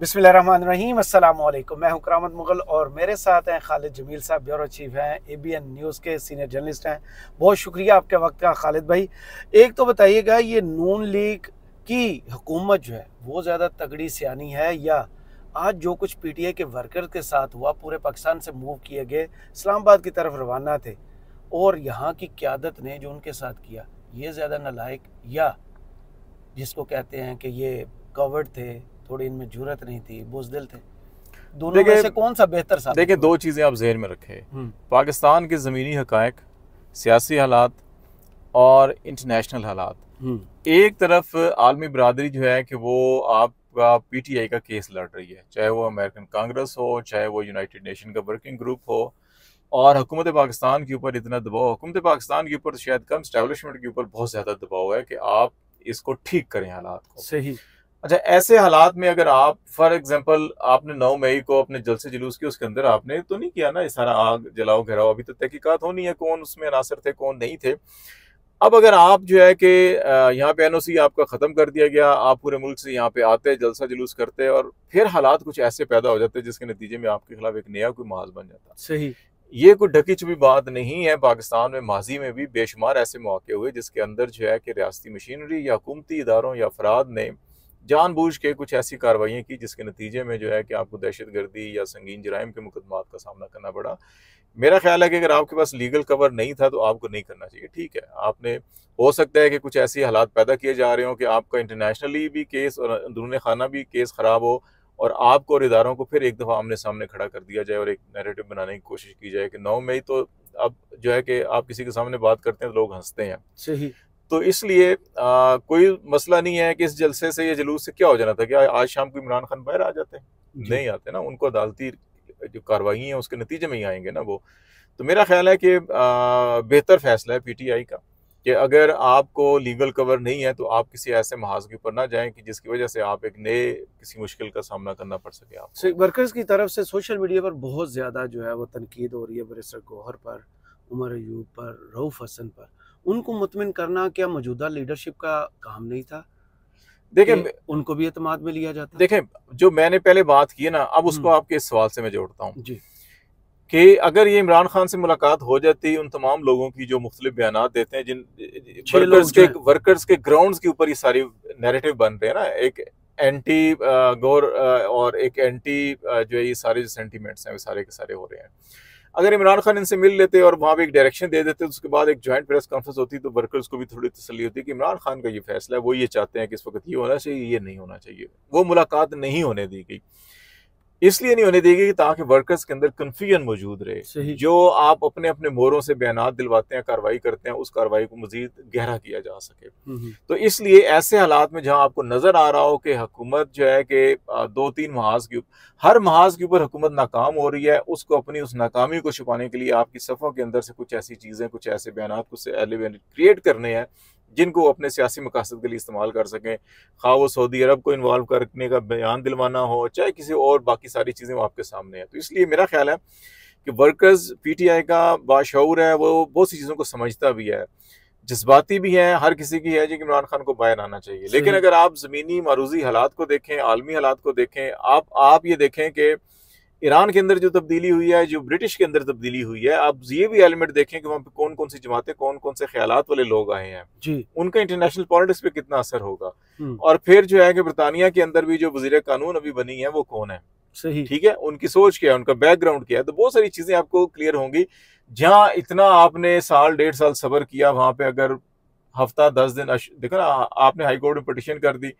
बिस्मिल्लाहिर्रहमानिर्रहीम, अस्सलाम वालेकुम। मैं हूं करामत मुगल और मेरे साथ हैं खालिद जमील साहब, ब्यूरो चीफ हैं, एबीएन न्यूज़ के सीनियर जर्नलिस्ट हैं। बहुत शुक्रिया आपके वक्त का खालिद भाई। एक तो बताइएगा, ये नून लीग की हुकूमत जो है वो ज़्यादा तगड़ी सियानी है, या आज जो कुछ पीटीआई के वर्कर के साथ हुआ, पूरे पाकिस्तान से मूव किए गए, इस्लामाबाद की तरफ रवाना थे और यहाँ की क़यादत ने जो उनके साथ किया, ये ज़्यादा नालायक, या जिसको कहते हैं कि ये कवर्ड थे, थोड़ी इनमें जुर्रत नहीं थी, बुज़दिल थे, दोनों में से कौन सा बेहतर साबित देखिए, हुआ? दो चीज़ें आप ज़हन में रखें। पाकिस्तान के ज़मीनी हक़ाइक़, सियासी हालात और इंटरनेशनल हालात। एक तरफ आलमी बरादरी जो है कि वो आपका पीटीआई का केस लड़ रही है, चाहे वो अमेरिकन कांग्रेस हो, चाहे वो यूनाइटेड नेशन का वर्किंग ग्रुप हो, और हुकूमत पाकिस्तान के ऊपर इतना दबाव, हुकूमत पाकिस्तान के ऊपर शायद कम, एस्टैब्लिशमेंट के ऊपर बहुत ज़्यादा दबाव है कि आप इसको ठीक करें हालात को। सही। अच्छा, ऐसे हालात में अगर आप फॉर एग्जांपल आपने 9 मई को अपने जलसे जुलूस के उसके अंदर आपने तो नहीं किया ना ये सारा आग जलाओ घेराओ, अभी तो तहकीकात होनी है कौन उसमें अनासर थे कौन नहीं थे। अब अगर आप जो है कि यहाँ पे एनओसी आपका ख़त्म कर दिया गया, आप पूरे मुल्क से यहाँ पे आते जलसा जुलूस करते और फिर हालात कुछ ऐसे पैदा हो जाते जिसके नतीजे में आपके खिलाफ एक नया कोई महाज बन जाता। सही। ये कोई ढकी छुपी बात नहीं है। पाकिस्तान में माजी में भी बेशुमार ऐसे मौके हुए जिसके अंदर जो है कि रियासती मशीनरी या हुकूमती इदारों या अफराद ने जानबूझ के कुछ ऐसी कार्रवाइयाँ की जिसके नतीजे में जो है कि आपको दहशतगर्दी या संगीन जराइम के मुकदमात का सामना करना पड़ा। मेरा ख्याल है कि अगर आपके पास लीगल कवर नहीं था तो आपको नहीं करना चाहिए। ठीक है, आपने हो सकता है कि कुछ ऐसे हालात पैदा किए जा रहे हो कि आपका इंटरनेशनली भी केस और अंदरूनी खाना भी केस ख़राब हो और आपको और इदारों को फिर एक दफ़ा आमने सामने खड़ा कर दिया जाए और एक नैरेटिव बनाने की कोशिश की जाए कि 9 मई तो अब जो है कि आप किसी के सामने बात करते हैं तो लोग हंसते हैं। सही। तो इसलिए कोई मसला नहीं है कि इस जलसे से या जुलूस से क्या हो जाना था, क्या आज शाम को इमरान खान बाहर आ जाते हैं? नहीं आते ना, उनको अदालती जो कार्रवाई है उसके नतीजे में ही आएंगे ना वो। तो मेरा ख्याल है कि बेहतर फैसला है पीटीआई का कि अगर आपको लीगल कवर नहीं है तो आप किसी ऐसे महाज के ऊपर ना जाएं कि जिसकी वजह से आप एक नए किसी मुश्किल का सामना करना पड़ सके आपको। वर्कर्स की तरफ से सोशल मीडिया पर बहुत ज़्यादा जो है वो तनकीद हो रही है, बैरिस्टर गौहर पर, उमर अयूब पर, रऊफ हसन पर। उनको मुतमिन करना क्या मौजूदा लीडरशिप का काम नहीं था? देखें, उनको भी एतमाद में लिया जाता? देखें, जो मैंने पहले बात की है ना, अब उसको आपके इस सवाल से मैं जोड़ता हूँ जी। कि अगर ये इमरान खान से मुलाकात हो जाती, उन तमाम लोगों की जो मुख्तलिफ बयानात देते हैं, जिन वर्कर्स के ग्राउंड्स के ऊपर ये सारी नैरेटिव बन रहे हैं ना, एक एंटी गौर और एक एंटी जो है ये सारे जो सेंटीमेंट्स हैं वो सारे के सारे हो रहे हैं। अगर इमरान खान इनसे मिल लेते और वहाँ पे एक डायरेक्शन दे देते तो उसके बाद एक जॉइंट प्रेस कॉन्फ्रेंस होती तो वर्कर्स को भी थोड़ी तसल्ली होती कि इमरान खान का ये फैसला है, वो ये चाहते हैं कि इस वक्त ये होना चाहिए, ये नहीं होना चाहिए। वो मुलाकात नहीं होने दी गई, इसलिए नहीं होने देगी ताकि वर्कर्स के अंदर कन्फ्यूजन मौजूद रहे। जो आप अपने अपने मोहरों से बयानात दिलवाते हैं, कार्रवाई करते हैं, उस कार्रवाई को मजीद गहरा किया जा सके। तो इसलिए ऐसे हालात में जहां आपको नजर आ रहा हो कि हुकूमत जो है कि 2-3 महाज के हर महाज के ऊपर हुकूमत नाकाम हो रही है, उसको अपनी उस नाकामी को छुपाने के लिए आपकी सफ़ों के अंदर से कुछ ऐसी चीज़ें, कुछ ऐसे बयानात, कुछ एलिमेंट क्रिएट करने हैं जिनको अपने सियासी मकासद के लिए इस्तेमाल कर सकें। खा वो सऊदी अरब को इन्वॉल्व करने का बयान दिलवाना हो, चाहे किसी और, बाकी सारी चीज़ें वो आपके सामने हैं। तो इसलिए मेरा ख्याल है कि वर्कर्स पीटीआई का बाशऊर है, वो बहुत सी चीज़ों को समझता भी है, जज्बाती भी है, हर किसी की है जो कि इमरान खान को बाहर आना चाहिए। लेकिन अगर आप ज़मीनी मारूजी हालात को देखें, आलमी हालात को देखें, आप ये देखें कि ईरान के अंदर जो तब्दीली हुई है, जो ब्रिटिश के अंदर तब्दीली हुई है, आप ये भी एलिमेंट देखें कि वहाँ पे कौन कौन सी जमातें, कौन कौन से ख्यालात वाले लोग आए हैं जी। उनका इंटरनेशनल पॉलिटिक्स पे कितना असर होगा। और फिर जो है कि ब्रिटानिया के अंदर भी जो वजीर कानून अभी बनी है वो कौन है, सही, ठीक है, उनकी सोच क्या है, उनका बैकग्राउंड क्या है। तो बहुत सारी चीजें आपको क्लियर होंगी। जहाँ इतना आपने साल 1.5 साल सबर किया, वहां पे अगर हफ्ता 10 दिन देखो ना, आपने हाईकोर्ट में पिटीशन कर दी,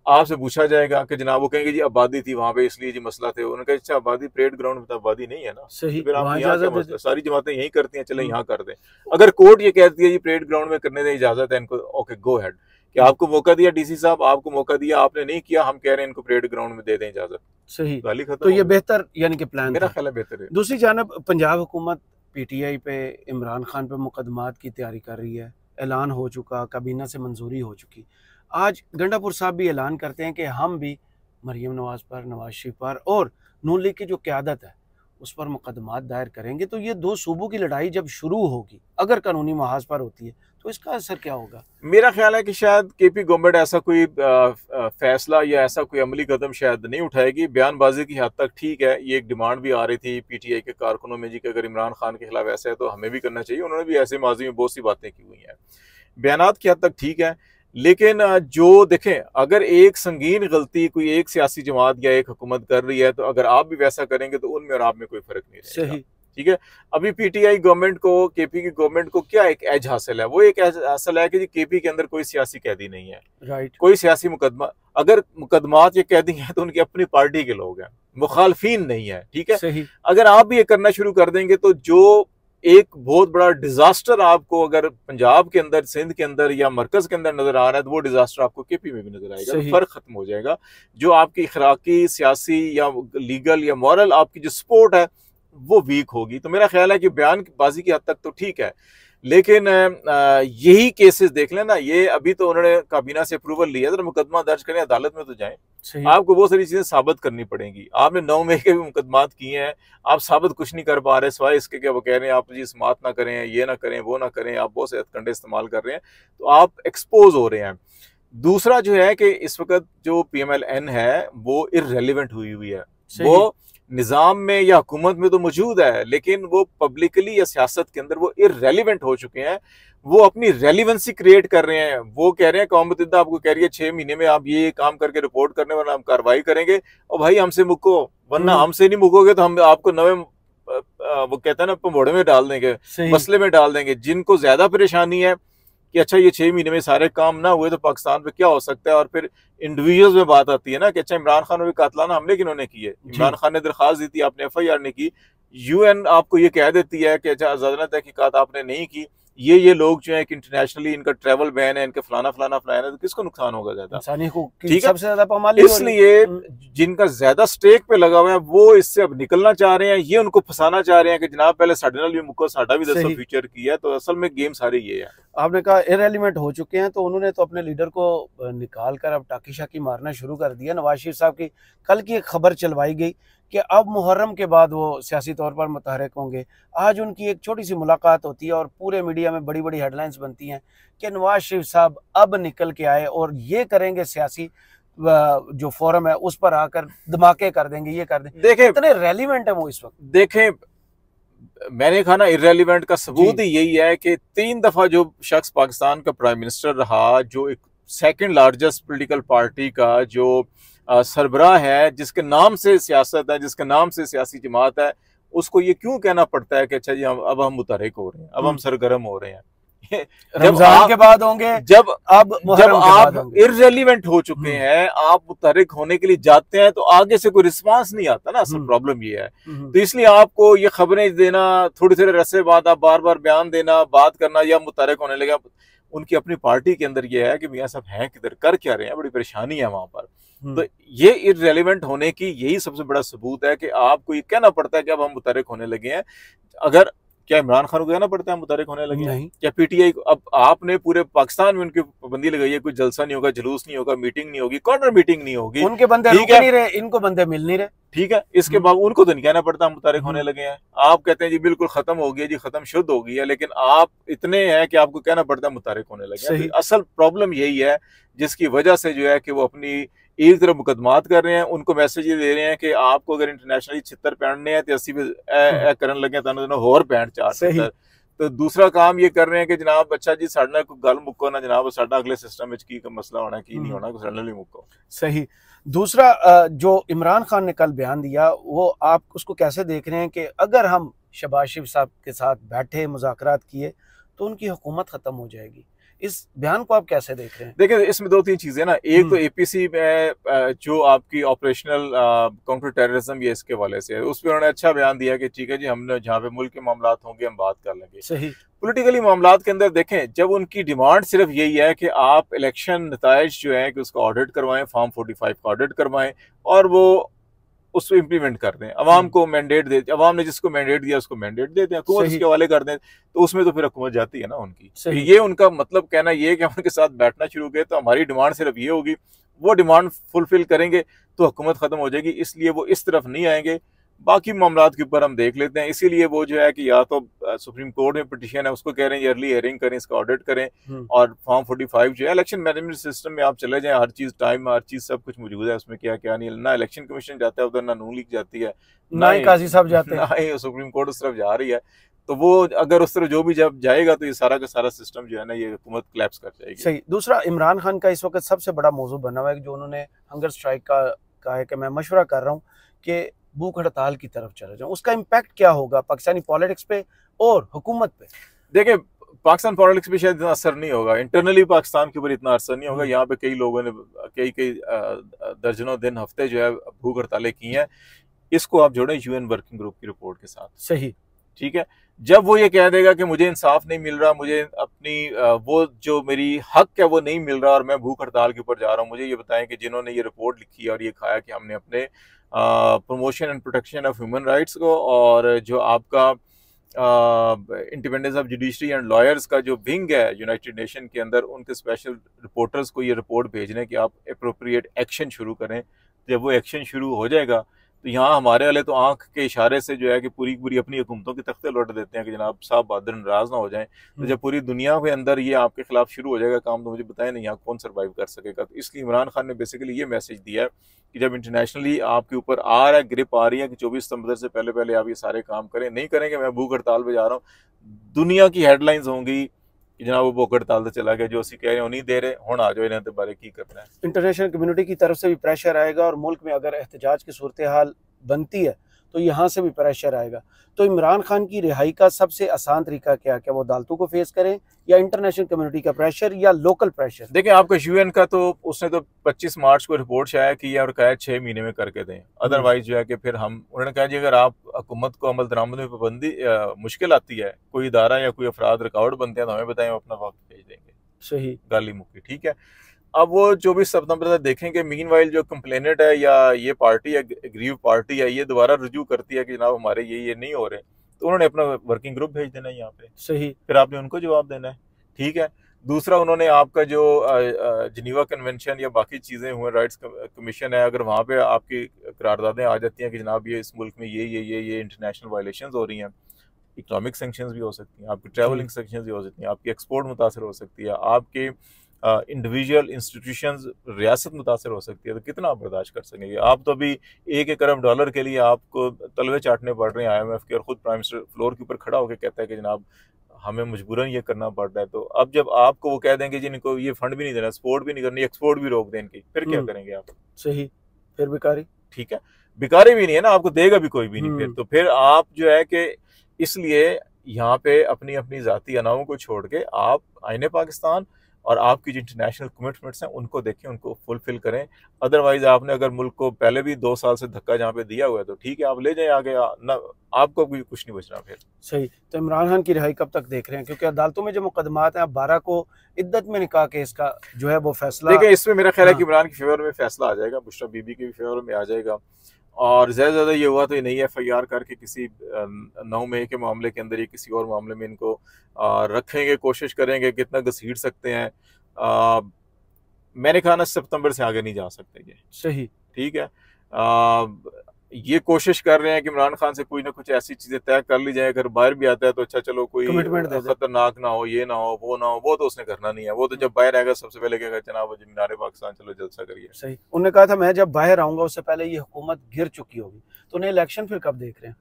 आपसे पूछा जाएगा कि जनाब, वो कहेंगे जी आबादी थी वहां पे इसलिए जी मसला थे। उन्होंने कहा अच्छा आबादी परेड ग्राउंड में तो आबादी नहीं है ना, सही, तो फिर आप यहाँ क्या मसला, सारी जमातें यही करती हैं, चले यहाँ कर दें। अगर कोर्ट ये कहती है जी परेड ग्राउंड में करने दें, इजाजत है इनको, ओके गो हेड, कि आपको मौका दिया डीसी साहब, आपको मौका दिया, आपने नहीं किया, हम कह रहे हैं इनको परेड ग्राउंड में दे दें इजाजत। सही, गाली खत्म। तो ये बेहतर यानी कि प्लान मेरा था। ख्याल है बेहतर है। दूसरी जानब पंजाब हुकूमत पीटीआई पे, इमरान खान पे मुकदमात की तैयारी कर रही है, ऐलान हो चुका, काबीना से मंजूरी हो चुकी। आज गंडापुर साहब भी ऐलान करते हैं कि हम भी मरीम नवाज पर, नवाज शरीफ पर और नून लीग की जो क़यादत है उस पर मुकदमात दायर करेंगे, तो ये दो सूबों की लड़ाई जब शुरू होगी, अगर कानूनी महाज पर होती है, तो इसका असर क्या होगा? मेरा ख्याल है कि शायद केपी गवर्नमेंट ऐसा कोई फैसला या ऐसा कोई अमली कदम शायद नहीं उठाएगी। बयानबाजी की हद तक ठीक है, ये एक डिमांड भी आ रही थी पीटीआई के कारकुनों में जी कि अगर इमरान खान के खिलाफ ऐसा है तो हमें भी करना चाहिए। उन्होंने भी ऐसे माजी में बहुत सी बातें की हुई हैं। बयानात की हद तक ठीक है, लेकिन जो देखें, अगर एक संगीन गलती कोई एक सियासी जमात या एक हुकूमत कर रही है, तो अगर आप भी वैसा करेंगे तो उनमें और आप में कोई फर्क नहीं रहेगा। सही। ठीक है, अभी पीटीआई गवर्नमेंट को, केपी की गवर्नमेंट को क्या एक एज हासिल है? वो एक एज हासिल है कि जी केपी के अंदर कोई सियासी कैदी नहीं है, राइट। कोई सियासी मुकदमा, अगर मुकदमात ये कैदी हैं तो उनकी अपनी पार्टी के लोग हैं, मुखालफीन नहीं है। ठीक है, सही। अगर आप भी ये करना शुरू कर देंगे तो जो एक बहुत बड़ा डिजास्टर आपको अगर पंजाब के अंदर, सिंध के अंदर या मरकज के अंदर नजर आ रहा है, तो वो डिजास्टर आपको केपी में भी नजर आएगा। तो फर्क खत्म हो जाएगा। जो आपकी इखराकी, सियासी या लीगल या मॉरल आपकी जो सपोर्ट है वो वीक होगी। तो मेरा ख्याल है कि बयानबाजी की हद तक तो ठीक है, लेकिन यही केसेस देख लेना, ये अभी तो उन्होंने काबीना से अप्रूवल लिया, तो मुकदमा दर्ज करें, अदालत में तो जाएं, आपको बहुत सारी चीजें साबित करनी पड़ेंगी। आपने 9 मई के भी मुकदमात किए हैं, आप साबित कुछ नहीं कर पा रहे, सिवाय इसके कि वो कह रहे हैं आप जी समात ना करें, ये ना करें, वो ना करें, आप बहुत से हथकंडे इस्तेमाल कर रहे हैं, तो आप एक्सपोज हो रहे हैं। दूसरा जो है कि इस वक्त जो PMLN है वो इररेलेवेंट हुई है। वो निज़ाम में या हुकूमत में तो मौजूद है, लेकिन वो पब्लिकली या सियासत के अंदर वो इररेलेवेंट हो चुके हैं। वो अपनी रेलिवेंसी क्रिएट कर रहे हैं। वो कह रहे हैं, कौम मुत्तहिदा आपको कह रही है 6 महीने में आप ये काम करके रिपोर्ट करने, वरना हम कार्रवाई करेंगे, और भाई हमसे मुको, वरना हमसे नहीं मुकोगे तो हम आपको नवे वो कहते हैं ना पंबोड़े में डाल देंगे, मसले में डाल देंगे। जिनको ज्यादा परेशानी है कि अच्छा ये 6 महीने में सारे काम ना हुए तो पाकिस्तान पे क्या हो सकता है, और फिर इंडिविजुअल्स में बात आती है ना कि अच्छा इमरान खान में कातलाना हमले किन्होंने किए, इमरान खान ने दरखास्त दी थी, आपने FIR नहीं की, UN आपको ये कह देती है कि अच्छा आज़ादाना तहकीकात आपने नहीं की, ये लोग जो है कि इंटरनेशनली इनका ट्रैवल बैन है, इनके फलाना फलाना फलाना है, तो किसको नुकसान होगा ज्यादा? ठीक है, सबसे ज्यादा पामाली। इसलिए जिनका ज्यादा स्टेक पे लगा हुआ है वो इससे अब निकलना चाह रहे हैं, ये उनको फंसाना चाह रहे हैं कि जनाब पहले साढ़े नाल भी मुको, साडा भी दसो फीचर किया। तो असल में गेम सारी ये है। आपने कहा इररेलेवेंट हो चुके हैं, तो उन्होंने तो अपने लीडर को निकाल कर अब टाकी शाकी मारना शुरू कर दिया। नवाज शरीफ साहब की कल की एक खबर चलवाई गई कि अब मुहर्रम के बाद वो सियासी तौर पर मुतहरिक होंगे। आज उनकी एक छोटी सी मुलाकात होती है और पूरे मीडिया में बड़ी बड़ी हेडलाइंस बनती हैं कि नवाज शरीफ साहब अब निकल के आए और ये करेंगे, सियासी जो फोरम है उस पर आकर धमाके कर देंगे, ये कर देंगे। देखें इतने रेलिवेंट है वो इस वक्त। देखें, मैंने कहा ना इररेलेवेंट का सबूत ही यही है कि 3 दफा जो शख्स पाकिस्तान का प्राइम मिनिस्टर रहा, जो एक सेकंड लार्जेस्ट पॉलिटिकल पार्टी का जो सरबराह है, जिसके नाम से सियासत है, जिसके नाम से सियासी जमात है, उसको ये क्यों कहना पड़ता है कि अच्छा जी अब हम मुतहरिक हो रहे हैं, अब हम सरगर्म हो रहे हैं? रमजान के बाद होंगे, जब आप इररेलेवेंट हो चुके हैं, आप मुतहरिक होने के लिए जाते हैं तो आगे से कोई रिस्पांस नहीं आता ना। असल प्रॉब्लम ये है। तो इसलिए आपको ये खबरें देना, थोड़ी थोड़ी रस्से बाद आप बार बार बयान देना, बात करना, या मुतहरिक होने लगा। उनकी अपनी पार्टी के अंदर ये है कि मियां साहब हैं किधर, कर क्या रहे हैं, बड़ी परेशानी है वहां पर। तो ये इररेलेवेंट होने की यही सबसे बड़ा सबूत है कि आपको ये कहना पड़ता है कि अब हम मुतहरिक होने लगे हैं। अगर क्या इमरान खान को कहना पड़ता है मुतहरिक होने लगे हैं? क्या PTI को? अब आपने पूरे पाकिस्तान में उनकी पाबंदी लगाई है, कोई जलसा नहीं होगा, जुलूस नहीं होगा, मीटिंग नहीं होगी, कॉर्नर मीटिंग नहीं होगी, उनके बंदे रुक नहीं रहे, इनको बंदे मिल नहीं रहे। ठीक है, इसके बाद उनको तो नहीं कहना पड़ता मुतहरिक होने लगे हैं। आप कहते हैं जी बिल्कुल खत्म हो गया जी, खत्म शुद्ध हो गई है, लेकिन आप इतने हैं कि आपको कहना पड़ता है मुतहरिक होने लगे हैं। तो असल प्रॉब्लम यही है, जिसकी वजह से जो है कि वो अपनी एक तरफ मुकदमात कर रहे हैं, उनको मैसेज ये दे रहे हैं कि आपको अगर इंटरनेशनली छितर पहनने हैं तो 80 पे करने लगे होर पैंट 4 तो दूसरा काम ये कर रहे हैं कि जनाब अच्छा जी साढ़े कोई गल मुक्को ना जनाब, साढ़ा अगले सिस्टम में की मसला होना की नहीं होना, साढ़े मुक्को। सही। दूसरा जो इमरान खान ने कल बयान दिया, वो आप उसको कैसे देख रहे हैं कि अगर हम शहबाज शरीफ साहब के साथ बैठे, मुज़ाकरात किए, तो उनकी हुकूमत खत्म हो जाएगी? इस बयान को आप कैसे देख रहे हैं? देखिए, इसमें 2-3 चीजें ना। एक तो APC में जो आपकी ऑपरेशनल काउंटर टेररिज्म, ये इसके वाले से है, उस पर उन्होंने अच्छा बयान दिया कि ठीक है जी, हमने जहाँ पे मुल्क के मामलात होंगे हम बात कर लेंगे। सही। पॉलिटिकली मामलात के अंदर देखें, जब उनकी डिमांड सिर्फ यही है कि आप इलेक्शन नताइज जो है कि उसका ऑडिट करवाएं, फॉर्म 45 का ऑडिट करवाएं और वो उसको इम्प्लीमेंट कर दें, अवाम को मैंडेट दे, अवाम ने जिसको मैंडेट दिया उसको मैंडेट दे दें, हुकूमत उसके हवाले कर दें, तो उसमें तो फिर हुकूमत जाती है ना उनकी। तो ये उनका मतलब कहना ये है कि हम उनके साथ बैठना शुरू किए तो हमारी डिमांड सिर्फ ये होगी, वो डिमांड फुलफिल करेंगे तो हुकूमत खत्म हो जाएगी, इसलिए वो इस तरफ नहीं आएंगे। बाकी मामलात के ऊपर हम देख लेते हैं। इसीलिए वो जो है कि या तो सुप्रीम कोर्ट में पिटीशन है उसको कह रहे हैं अर्ली हियरिंग करें, इसका ऑडिट करें, और फॉर्म 45 जो है इलेक्शन मैनेजमेंट सिस्टम में आप चले जाएं, हर चीज टाइम, हर चीज सब कुछ मौजूद है उसमें, क्या क्या नहीं, ना इलेक्शन कमीशन जाता है उधर, ना नून लीग जाती है, ना ही काजी साहब जाते हैं, ना ही सुप्रीम कोर्ट उस तरफ जा रही है। तो वो अगर उस तरफ जो भी जब जाएगा तो ये सारा का सारा सिस्टम जो है ना ये हुकूमत क्लैप्स कर जाएगी। सही। दूसरा, इमरान खान का इस वक्त सबसे बड़ा मौजू बना हुआ है जो उन्होंने हंगर स्ट्राइक का कहा है कि मैं मशवरा कर रहा हूँ कि भूख हड़ताल की तरफ चले जाऊं। उसका इम्पैक्ट क्या होगा पाकिस्तानी पॉलिटिक्स पे और हुकूमत पे? देखिए, पाकिस्तान पॉलिटिक्स पे शायद इतना असर नहीं होगा, इंटरनली पाकिस्तान के ऊपर इतना असर नहीं होगा। यहाँ पे कई लोगों ने कई दर्जनों दिन, हफ्ते जो है भूख हड़तालें की हैं। इसको आप जोड़ें यूएन वर्किंग ग्रुप की रिपोर्ट के साथ। सही, ठीक है। जब वो ये कह देगा कि मुझे इंसाफ नहीं मिल रहा, मुझे अपनी वो जो मेरी हक है वो नहीं मिल रहा और मैं भूख हड़ताल के ऊपर जा रहा हूँ, मुझे ये बताएं कि जिन्होंने ये रिपोर्ट लिखी और ये खाया कि हमने अपने promotion and protection of human rights को और जो आपका independence of judiciary and lawyers का जो विंग है यूनाइटेड नेशन के अंदर, उनके स्पेशल रिपोर्टर्स को ये रिपोर्ट भेजने कि आप अप्रोप्रिएट एक्शन शुरू करें। जब वो एक्शन शुरू हो जाएगा तो यहाँ हमारे वाले तो आंख के इशारे से जो है कि पूरी पूरी अपनी हुकूमतों के तख्ते लौट देते हैं कि जनाब साहब बहादुर नाराज ना हो जाएं। तो जब पूरी दुनिया के अंदर ये आपके खिलाफ शुरू हो जाएगा काम, तो मुझे बताएं नहीं यहाँ कौन सर्वाइव कर सकेगा। तो इसलिए इमरान खान ने बेसिकली ये मैसेज दिया है कि जब इंटरनेशनली आपके ऊपर आ रहा है, ग्रिप आ रही है कि 24 सितंबर से पहले पहले आप ये सारे काम करें, नहीं करेंगे मैं भूख हड़ताल पे जा रहा हूँ, दुनिया की हेडलाइंस होंगी जनाब वो भूख हड़ताल से चला गया, जो असी कह रहे हैं नहीं दे रहे हुण आ जाओ इन्हां दे बारे की करना है। इंटरनेशनल कम्युनिटी की तरफ से भी प्रेशर आएगा और मुल्क में अगर एहतजाज की सूरत हाल बनती है तो यहाँ से भी प्रेशर आएगा। तो इमरान खान की रिहाई का सबसे आसान तरीका क्या वो अदालतों को फेस करें या इंटरनेशनल कम्युनिटी का प्रेशर या लोकल प्रेशर? देखिए, आपका यूएन का तो उसने तो 25 मार्च को रिपोर्ट शाया की है और कहा 6 महीने में करके दें, अदरवाइज जो है कि फिर हम, उन्होंने कहा जी अगर आप हुकूमत को अमल दरामद में पाबंदी मुश्किल आती है, कोई इदारा या कोई अफराद रुकावट बनते हैं तो हमें बताएं, अपना वक्त भेज देंगे। सही, गाली मुक्की, ठीक है। अब वो 24 सितंबर तक देखेंगे, मीनवाइल जो कंप्लेनेंट है या ये पार्टी है, ग्रीव पार्टी है, ये दोबारा रुजू करती है कि जनाब हमारे ये नहीं हो रहे, तो उन्होंने अपना वर्किंग ग्रुप भेज देना है यहाँ पे। सही, फिर आपने उनको जवाब देना है, ठीक है। दूसरा, उन्होंने आपका जो जिनीवा कन्वेंशन या बाकी चीज़ें, ह्यूमन राइट्स कमीशन है, अगर वहाँ पे आपकी करारदादें आ जाती हैं कि जनाब ये इस मुल्क में ये इंटरनेशनल वायलेशंस हो रही हैं, इकोनॉमिक सैंक्शंस भी हो सकती हैं, आपकी ट्रैवलिंग सैंक्शंस भी हो सकती हैं, आपकी एक्सपोर्ट मुतासर हो सकती है, आपके इंडिविजुअल इंस्टीट्यूशंस रियासत मुतासर हो सकती है, तो कितना आप बर्दाश्त कर सकेंगे? आप तो अभी $1 अरब के लिए आपको तलवे चाटने पड़ रहे हैं IMF के, और खुद प्राइम मिनिस्टर फ्लोर के ऊपर खड़ा होकर कहता है कि जनाब हमें मजबूरन ये करना पड़ रहा है। तो अब जब आपको वो कह देंगे जी इनको ये फंड भी नहीं देना, सपोर्ट भी नहीं करनी, एक्सपोर्ट भी रोक दें इनकी, फिर क्या करेंगे आप? सही, फिर बेकारी, ठीक है, बेकारी भी नहीं है ना, आपको देगा भी कोई भी नहीं फिर। तो फिर आप जो है कि इसलिए यहाँ पे अपनी अपनी जाती अनाओं को छोड़ के आप आईने पाकिस्तान और आपकी जो इंटरनेशनल कमिटमेंट्स हैं उनको देखें, उनको फुलफिल करें। अदरवाइज आपने अगर मुल्क को पहले भी 2 साल से धक्का जहाँ पे दिया हुआ है तो ठीक है, आप ले जाएं आगे, ना आपको भी कुछ नहीं बचना फिर। सही। तो इमरान खान की रिहाई कब तक देख रहे हैं? क्योंकि अदालतों में जो मुकदमात हैं, अब 12 को इद्दत में निकाह केस का जो है वो फैसला, देखिए इसमें मेरा ख्याल है कि इमरान के फेवर में फैसला आ जाएगा, बुशरा बीबी के भी फेवर में आ जाएगा, और ज़्यादा ये हुआ तो ये नई FIR करके किसी 9 मई के मामले के अंदर या किसी और मामले में इनको रखेंगे, कोशिश करेंगे कितना घसीट सकते हैं। मैंने कहा ना सितंबर से आगे नहीं जा सकते ये। सही, ठीक है। ये कोशिश कर रहे हैं कि इमरान खान से कोई ना कुछ ऐसी चीजें तय कर ली जाए, अगर बाहर भी आता है तो अच्छा चलो कोई खतरनाक ना हो, ये ना हो, वो ना हो, वो तो उसने करना नहीं है। वो तो जब बाहर आएगा सबसे पहले क्या जनाब मीनार पाकिस्तान चलो जलसा करिए। सही। उन्होंने कहा था मैं जब बाहर आऊंगा उससे पहले ये हुकूमत गिर चुकी होगी। तो उन्हें इलेक्शन फिर कब देख रहे हैं?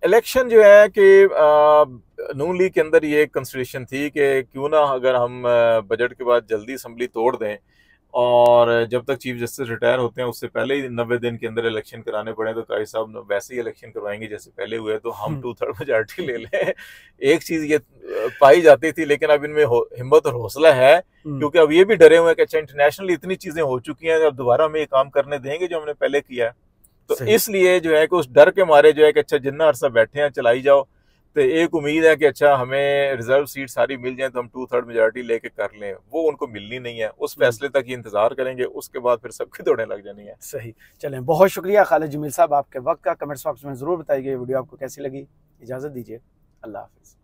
इलेक्शन जो है कि नून लीग के अंदर ये कंसिडरेशन थी कि क्यों ना अगर हम बजट के बाद जल्दी असम्बली तोड़ दें और जब तक चीफ जस्टिस रिटायर होते हैं उससे पहले ही 90 दिन के अंदर इलेक्शन कराने पड़े, तो काजी साहब वैसे ही इलेक्शन करवाएंगे जैसे पहले हुए, तो हम 2/3 मेजॉरिटी ले लें। एक चीज ये पाई जाती थी, लेकिन अब इनमें हिम्मत और हौसला है, क्योंकि अब ये भी डरे हुए हैं कि अच्छा इंटरनेशनली इतनी चीजें हो चुकी हैं, अब दोबारा हमें ये काम करने देंगे जो हमने पहले किया है। तो इसलिए जो है कि उस डर के मारे जो है कि अच्छा जितना अरसा बैठे हैं चलाई जाओ, तो एक उम्मीद है कि अच्छा हमें रिजर्व सीट सारी मिल जाए तो हम 2/3 मेजॉरिटी लेके कर लें, वो उनको मिलनी नहीं है। उस फैसले तक ही इंतजार करेंगे, उसके बाद फिर सबकी दौड़े लग जानी है। सही। चलें, बहुत शुक्रिया खालिद जमील साहब आपके वक्त का। कमेंट्स बॉक्स में जरूर बताइए वीडियो आपको कैसी लगी। इजाजत दीजिए, अल्लाह हाफिज।